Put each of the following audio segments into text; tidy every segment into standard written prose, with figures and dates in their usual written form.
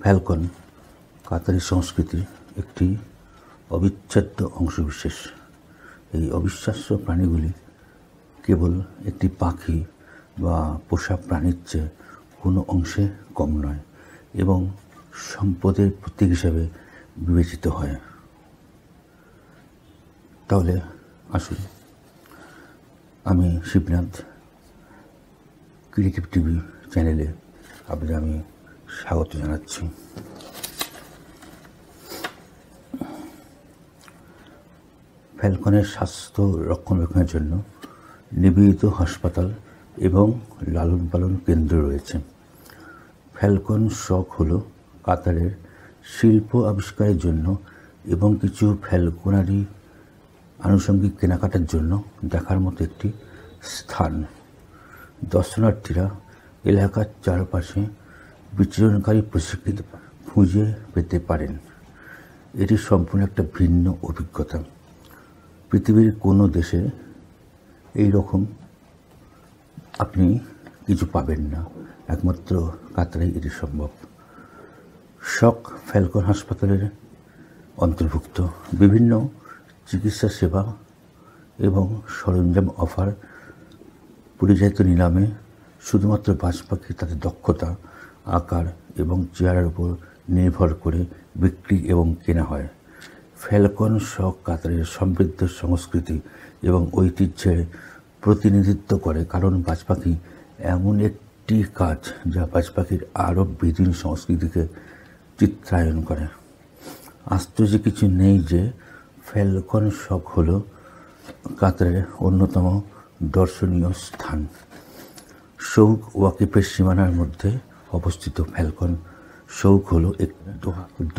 Falcon Qatari সংস্কৃতির একটি অবিচ্ছেদ্য অংশবিশেষ। এই অবিশ্বাস্য প্রাণীগুলি কেবল একটি পাখি বা পোষা প্রাণীর চেয়ে কোনো অংশে কম নয় এবং সম্পদের প্রতীক হিসেবে বিবেচিত হয়। তাহলে আসুন, আমি শিবনাথ ক্রিয়েটিভ টিভি চ্যানেলে আপনাদের আমি স্বাগত জানাচ্ছি। ফ্যালকনের স্বাস্থ্য রক্ষণাবেক্ষণের জন্য নিবেদিত হাসপাতাল এবং লালন পালন কেন্দ্র রয়েছে। ফ্যালকন শখ হল কাতারের শিল্প আবিষ্কারের জন্য এবং কিছু ফ্যালকনারি আনুষঙ্গিক কেনাকাটার জন্য দেখার মতো একটি স্থান। দর্শনার্থীরা এলাকার চারপাশে বিচরণকারী প্রশিক্ষিত খুঁজে পেতে পারেন। এটি সম্পূর্ণ একটা ভিন্ন অভিজ্ঞতা। পৃথিবীর কোনো দেশে এই রকম আপনি কিছু পাবেন না, একমাত্র কাতারেই এটি সম্ভব। শখ ফ্যালকন হাসপাতালের অন্তর্ভুক্ত বিভিন্ন চিকিৎসা সেবা এবং সরঞ্জাম অফার পরিচালিত নিলামে শুধুমাত্র বাজ পাখি তাদের দক্ষতা, আকার এবং চেহারার উপর নির্ভর করে বিক্রি এবং কেনা হয়। ফ্যালকন শখ কাতারের সমৃদ্ধ সংস্কৃতি এবং ঐতিহ্যের প্রতিনিধিত্ব করে, কারণ বাজ পাখি এমন একটি কাজ যা বাজ পাখির আরব বিদীর্ণ সংস্কৃতিকে চিত্রায়ন করে। আশ্চর্য কিছু নেই যে ফ্যালকন শখ হল কাতারের অন্যতম দর্শনীয় স্থান। সৌক ওয়াকিফের সীমানার মধ্যে অবস্থিত ফ্যালকন সৌক হল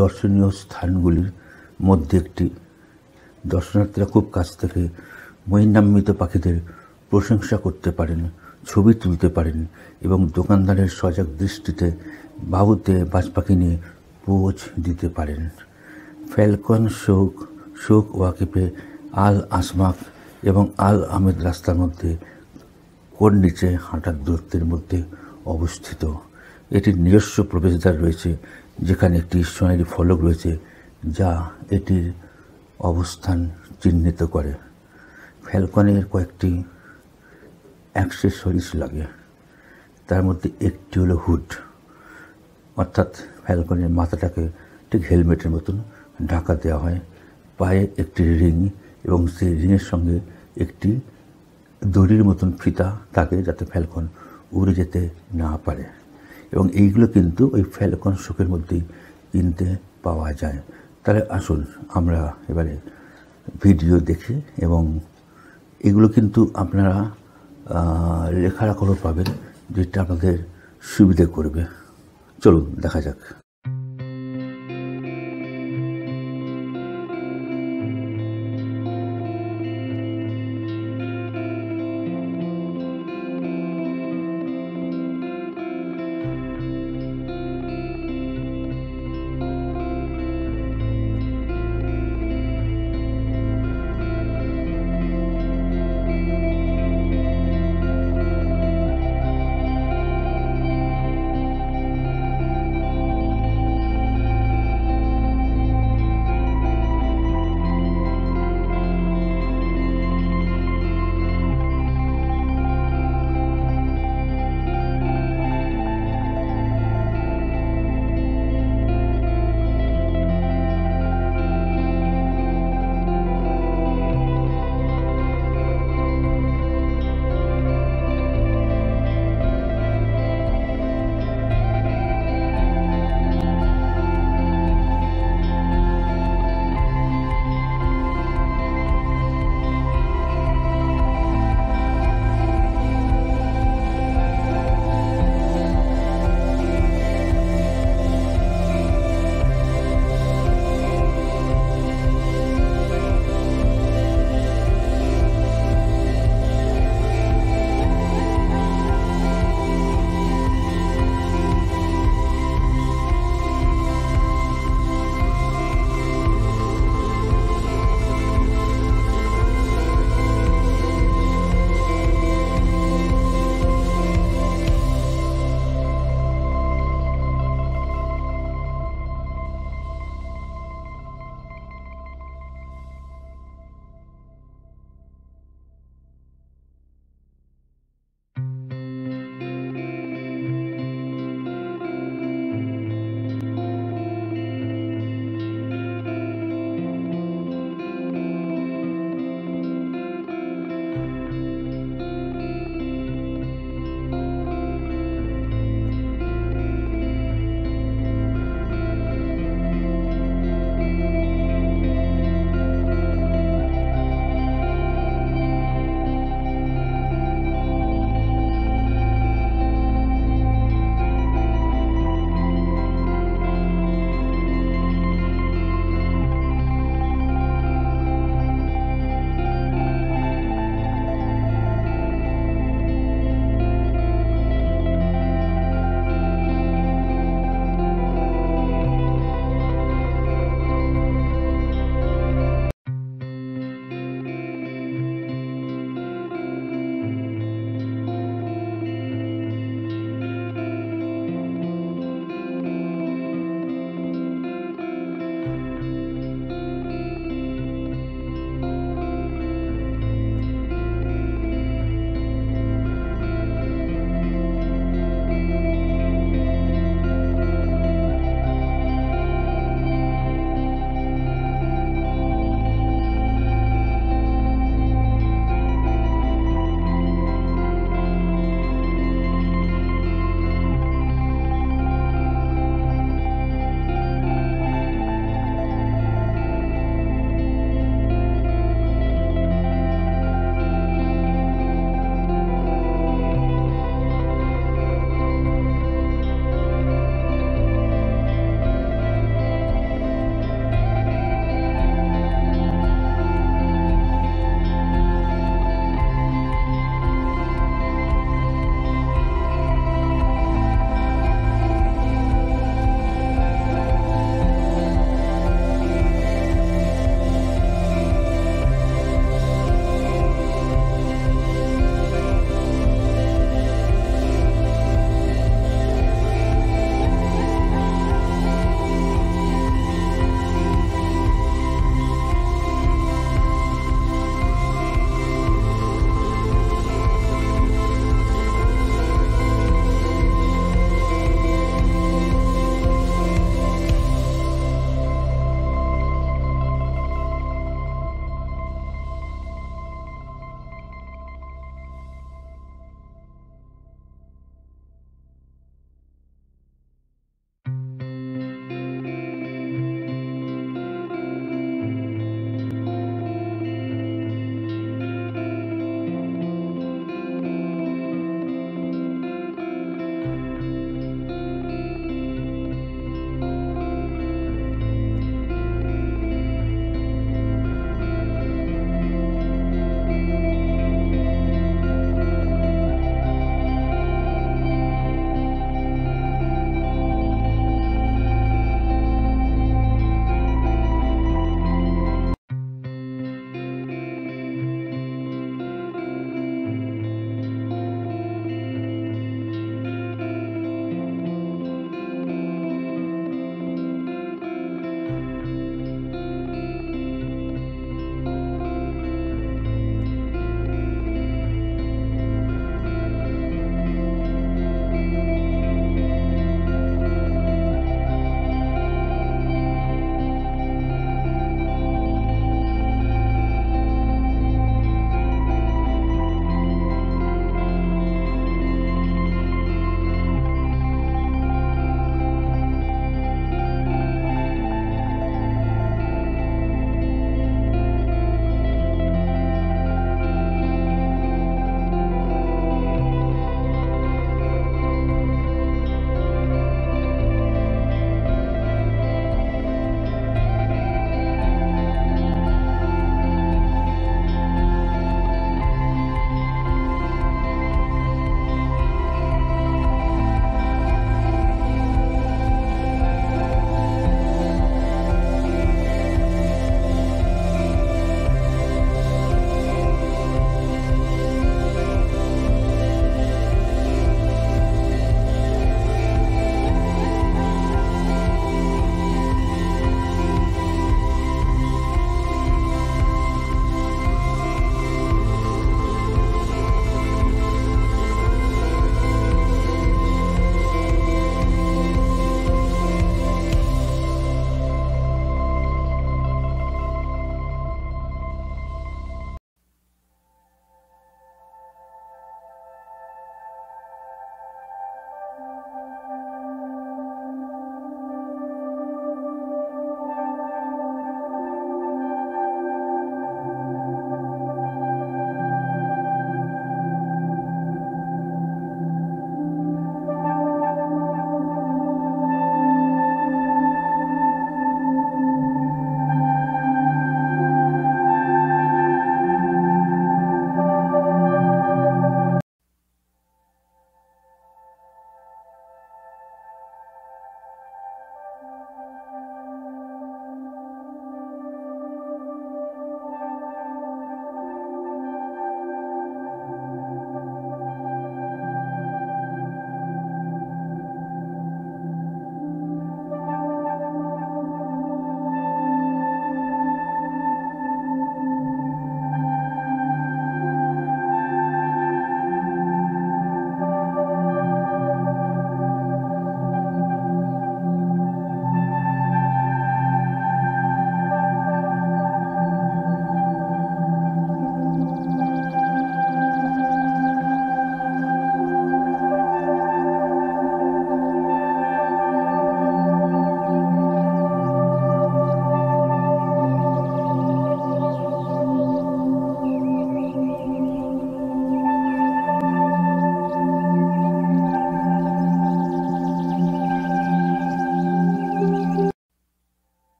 দর্শনীয় স্থানগুলির মধ্যে একটি। দর্শনার্থীরা খুব কাছ থেকে মহিমান্বিত পাখিদের প্রশংসা করতে পারেন, ছবি তুলতে পারেন এবং দোকানদারের সজাগ দৃষ্টিতে বাহুতে বাজ পাখি নিয়ে পোজ দিতে পারেন। ফ্যালকন সৌক ওয়াকিফে আল আসমাক এবং আল আহমেদ রাস্তার মধ্যে কর্নিচে হাঁটার দূরত্বের মধ্যে অবস্থিত। এটির নিজস্ব প্রবেশদ্বার রয়েছে, যেখানে একটি সোনালি ফলক রয়েছে যা এটির অবস্থান চিহ্নিত করে। ফ্যালকনের কয়েকটি অ্যাক্সেসরিজ লাগে, তার মধ্যে একটি হলো হুড, অর্থাৎ ফ্যালকনের মাথাটাকে ঠিক হেলমেটের মতন ঢাকা দেওয়া হয়। পায়ে একটি রিং এবং সেই রিংয়ের সঙ্গে একটি দড়ির মতন ফিতা থাকে যাতে ফ্যালকন উড়ে যেতে না পারে, এবং এইগুলো কিন্তু ওই ফ্যালকন শোকের মধ্যেই কিনতে পাওয়া যায়। তাহলে আসুন আমরা এবারে ভিডিও দেখি, এবং এগুলো কিন্তু আপনারা লেখার আকারও পাবেন, যেটা আপনাদের সুবিধে করবে। চলুন দেখা যাক।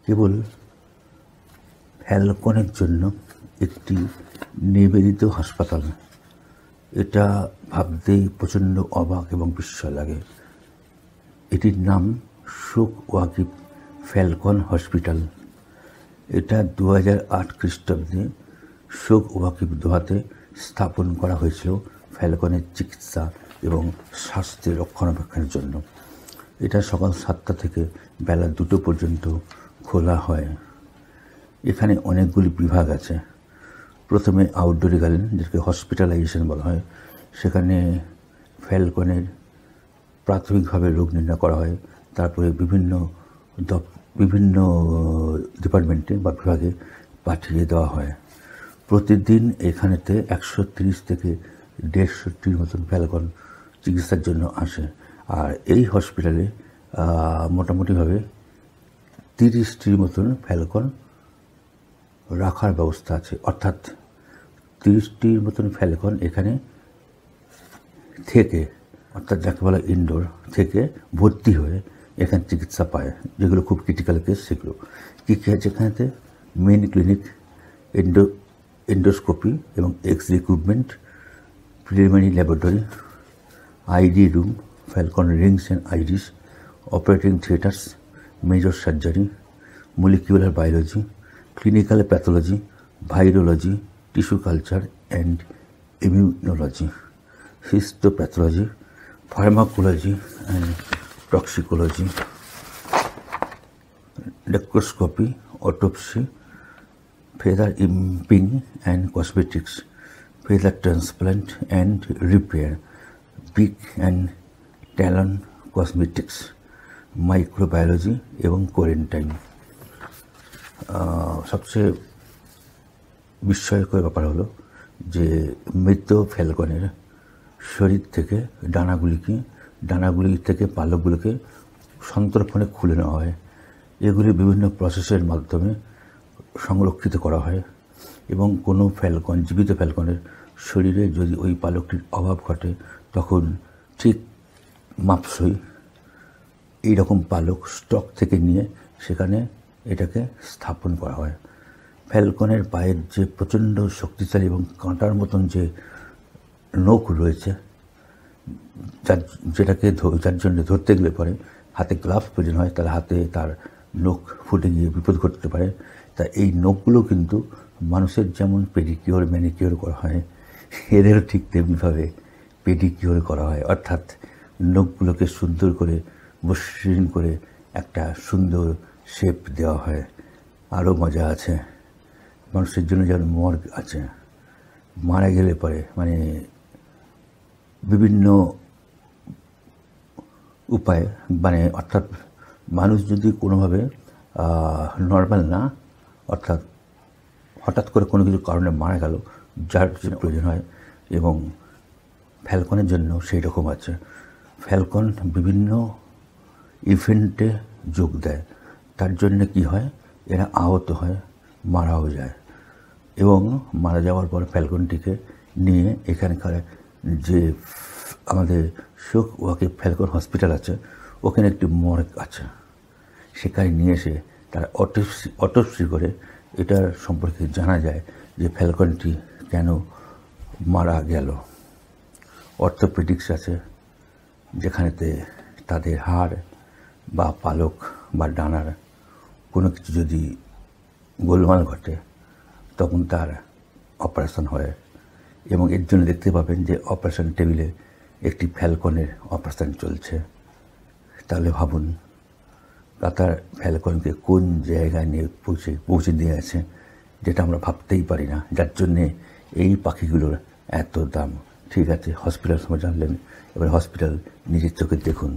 কেবল ফ্যালকনের জন্য একটি নিবেদিত হাসপাতাল। এটা ভাবতেই প্রচণ্ড অবাক এবং বিস্ময় লাগে। এটির নাম শেখ ওয়াকিব ফ্যালকন হসপিটাল। এটা 2008 খ্রিস্টাব্দে শেখ ওয়াকিব দোহাতে স্থাপন করা হয়েছিল ফ্যালকনের চিকিৎসা এবং স্বাস্থ্য রক্ষণাবেক্ষণের জন্য। এটা সকাল 7টা থেকে বেলা 2টো পর্যন্ত খোলা হয়। এখানে অনেকগুলি বিভাগ আছে। প্রথমে আউটডোরে গেলেন, যেটাকে হসপিটালাইজেশন বলা হয়। সেখানে ফ্যালকনের প্রাথমিকভাবে রোগ নির্ণয় করা হয়, তারপরে বিভিন্ন ডিপার্টমেন্টে বা বিভাগে পাঠিয়ে দেওয়া হয়। প্রতিদিন এখানেতে 130 থেকে 150টির মতন ফ্যালকন চিকিৎসার জন্য আসে। আর এই হসপিটালে মোটামুটিভাবে 30টির মতন ফ্যালকন রাখার ব্যবস্থা আছে। অর্থাৎ 30টির মতন ফ্যালকন এখানে থেকে, অর্থাৎ যাকে বলা ইনডোর থেকে ভর্তি হয়ে এখানে চিকিৎসা পায়, যেগুলো খুব ক্রিটিক্যাল কেস। সেগুলো কী কী আছে এখানেতে? মেন ক্লিনিক, এন্ডোস্কোপি এবং x-ray equipment, preliminary laboratory, ID room, falcon rings and IDs, operating theatres, major surgery, molecular biology, clinical pathology, virology, tissue culture and immunology, histopathology, pharmacology and toxicology, necroscopy, autopsy, feather imping and cosmetics, feather transplant and repair, beak and talon cosmetics, microbiology এবং quarantine. সবচেয়ে বিস্ময়কর ব্যাপার হলো যে মৃত ফ্যালকনের শরীর থেকে ডানাগুলি থেকে পালকগুলোকে সন্তর্পণে খুলে নেওয়া হয়। এগুলি বিভিন্ন প্রসেসের মাধ্যমে সংরক্ষিত করা হয় এবং কোনো ফ্যালকন, জীবিত ফ্যালকনের শরীরে যদি ওই পালকটির অভাব ঘটে, তখন ঠিক মাপসই এইরকম পালক স্টক থেকে নিয়ে সেখানে এটাকে স্থাপন করা হয়। ফ্যালকনের পায়ের যে প্রচণ্ড শক্তিশালী এবং কাঁটার মতন যে নখ রয়েছে, যার জন্য ধরতে গেলে পরে হাতে গ্লাভস প্রয়োজন হয়, তার হাতে তার নখ ফুটে গিয়ে বিপদ ঘটতে পারে। তা এই নখগুলো কিন্তু মানুষের যেমন পেডিকিওর ম্যানিকিওর করা হয়, এদেরও ঠিক তেমনিভাবে পেডিকিওর করা হয়। অর্থাৎ নখগুলোকে সুন্দর করে মসৃণ করে একটা সুন্দর শেপ দেওয়া হয়। আরও মজা আছে, মানুষের জন্য যেমন মর্গ আছে, মারা গেলে পরে মানে বিভিন্ন উপায়ে, মানে অর্থাৎ মানুষ যদি কোনোভাবে নর্মাল না, অর্থাৎ হঠাৎ করে কোনো কিছু কারণে মারা গেল, যার জন্য প্রয়োজন হয়, এবং ফ্যালকনের জন্য সেই রকম আছে। ফ্যালকন বিভিন্ন ইভেন্টে যোগ দেয়, তার জন্য কি হয়, এরা আহত হয়, মারাও যায়, এবং মারা যাওয়ার পর ফ্যালকনটিকে নিয়ে এখানকার যে আমাদের শেখ ওয়াকিব ফ্যালকন হসপিটাল আছে, ওখানে একটি মর্গ আছে, সেখানে নিয়ে এসে তার অটোপসি করে এটার সম্পর্কে জানা যায় যে ফ্যালকনটি কেন মারা গেল। অর্থোপেডিক্স আছে, যেখানেতে তাদের হাড় বা পালক বা ডানার কোনো কিছু যদি গোলমাল ঘটে, তখন তার অপারেশন হয়, এবং এর জন্য দেখতে পাবেন যে অপারেশন টেবিলে একটি ফ্যালকনের অপারেশন চলছে। তাহলে ভাবুন কাতার ফ্যালকনকে কোন জায়গায় নিয়ে পৌঁছে দিয়ে আছে, যেটা আমরা ভাবতেই পারি না, যার জন্যে এই পাখিগুলোর এত দাম। ঠিক আছে, হসপিটাল সময় জানলেন, এবার হসপিটাল নিজের চোখে দেখুন।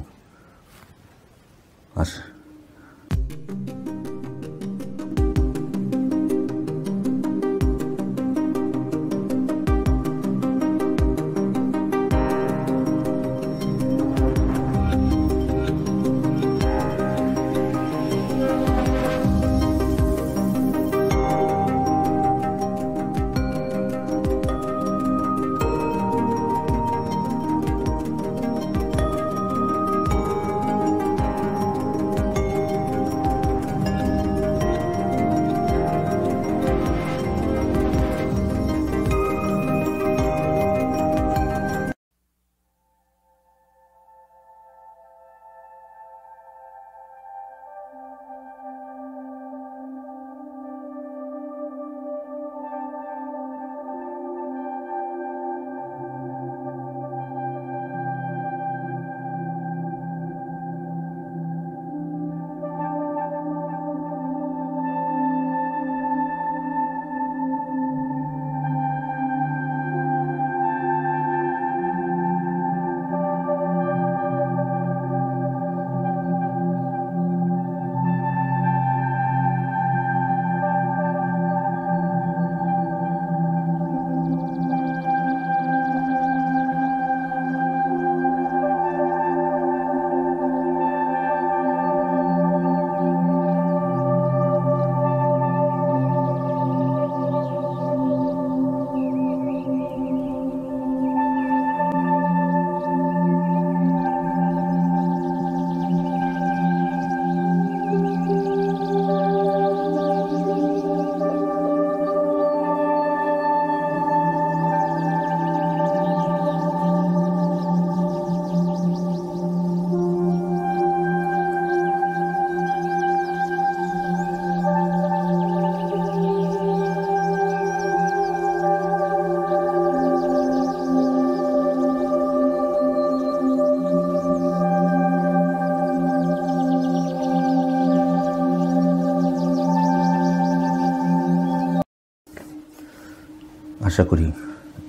আশা করি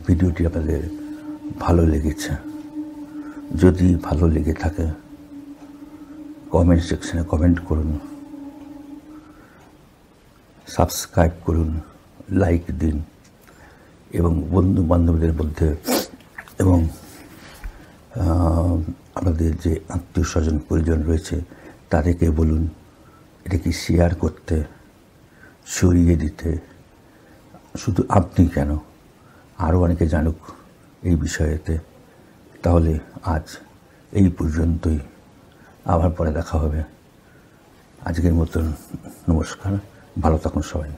ভিডিওটি আপনাদের ভালো লেগেছে। যদি ভালো লেগে থাকে কমেন্ট সেকশনে কমেন্ট করুন, সাবস্ক্রাইব করুন, লাইক দিন এবং বন্ধু বান্ধবদের মধ্যে এবং আপনাদের যে আত্মীয় স্বজন পরিজন রয়েছে তাদেরকে বলুন এটাকে শেয়ার করতে, ছড়িয়ে দিতে। শুধু আপনি কেন, আরও অনেকে জানুক এই বিষয়েতে। তাহলে আজ এই পর্যন্তই, আবার পরে দেখা হবে। আজকের মতন নমস্কার, ভালো থাকুন সবাই।